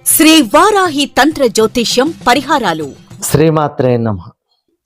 శ్రీ వారాహి తంత్ర జ్యోతిష్యం పరిహారాలు. శ్రీమాత్రే నమః.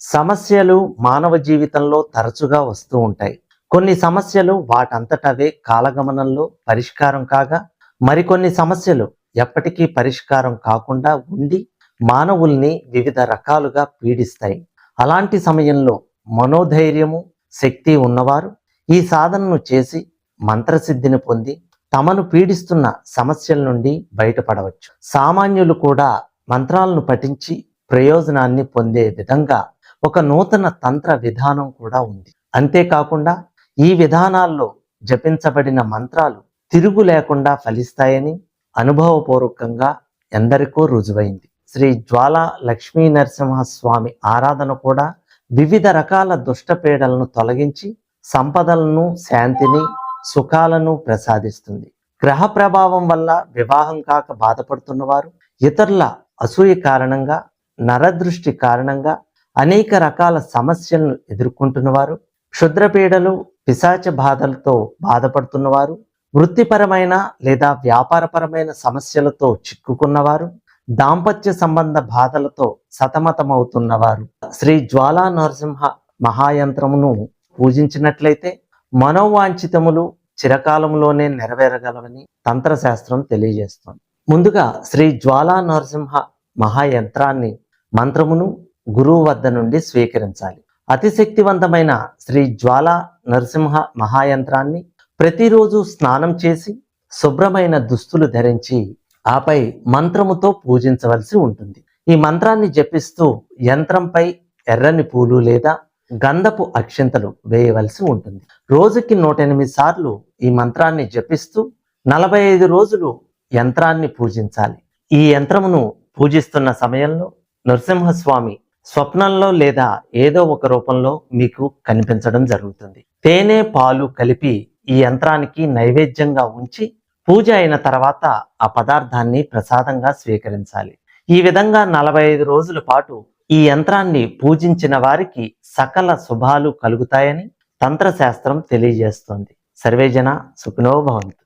సమస్యలు మానవ జీవితంలో తరచుగా వస్తూ ఉంటాయి. కొన్ని సమస్యలు వాటంతటవే కాలగమనంలో పరిష్కారం కాగా, మరికొన్ని సమస్యలు ఎప్పటికీ పరిష్కారం కాకుండా ఉండి మానవుల్ని వివిధ రకాలుగా పీడిస్తాయి. అలాంటి సమయంలో మనోధైర్యము, శక్తి ఉన్నవారు ఈ సాధనను చేసి మంత్రసిద్ధిని పొంది తమను పీడిస్తున్న సమస్యల నుండి బయటపడవచ్చు. సామాన్యులు కూడా మంత్రాలను పఠించి ప్రయోజనాన్ని పొందే విధంగా ఒక నూతన తంత్ర విధానం కూడా ఉంది. అంతేకాకుండా ఈ విధానాల్లో జపించబడిన మంత్రాలు తిరుగు లేకుండా ఫలిస్తాయని అనుభవపూర్వకంగా ఎందరికో రుజువైంది. శ్రీ జ్వాలా లక్ష్మీ నరసింహస్వామి ఆరాధన కూడా వివిధ రకాల దుష్టపీడలను తొలగించి సంపదలను, శాంతిని, సుఖాలను ప్రసాదిస్తుంది. గ్రహ ప్రభావం వల్ల వివాహం కాక బాధపడుతున్నవారు, ఇతరుల అసూయ కారణంగా, నరదృష్టి కారణంగా అనేక రకాల సమస్యలను ఎదుర్కొంటున్నవారు, క్షుద్రపీడలు, పిశాచ బాధలతో బాధపడుతున్నవారు, వృత్తిపరమైన లేదా వ్యాపారపరమైన సమస్యలతో చిక్కుకున్నవారు, దాంపత్య సంబంధ బాధలతో సతమతమవుతున్నవారు శ్రీ జ్వాలా నరసింహ మహాయంత్రమును పూజించినట్లయితే మనోవాంఛితములు చిరకాలంలోనే నెరవేరగలవని తంత్రశాస్త్రం తెలియజేస్తుంది. ముందుగా శ్రీ జ్వాలా నరసింహ మహాయంత్రాన్ని, మంత్రమును గురువు వద్ద నుండి స్వీకరించాలి. అతి శక్తివంతమైన శ్రీ జ్వాలా నరసింహ మహాయంత్రాన్ని ప్రతిరోజు స్నానం చేసి శుభ్రమైన దుస్తులు ధరించి ఆపై మంత్రముతో పూజించవలసి ఉంటుంది. ఈ మంత్రాన్ని జపిస్తూ యంత్రంపై ఎర్రని పూలు లేదా గంధపు అక్షింతలు వేయవలసి ఉంటుంది. రోజుకి 108 సార్లు ఈ మంత్రాన్ని జపిస్తూ 45 రోజులు యంత్రాన్ని పూజించాలి. ఈ యంత్రమును పూజిస్తున్న సమయంలో నరసింహస్వామి స్వప్నంలో లేదా ఏదో ఒక రూపంలో మీకు కనిపించడం జరుగుతుంది. తేనె, పాలు కలిపి ఈ యంత్రానికి నైవేద్యంగా ఉంచి పూజ అయిన తర్వాత ఆ పదార్థాన్ని ప్రసాదంగా స్వీకరించాలి. ఈ విధంగా 45 రోజుల పాటు ఈ యంత్రాన్ని పూజించిన వారికి సకల శుభాలు కలుగుతాయని తంత్రశాస్త్రం తెలియజేస్తుంది. సర్వేజన సుఖినో భవంతు.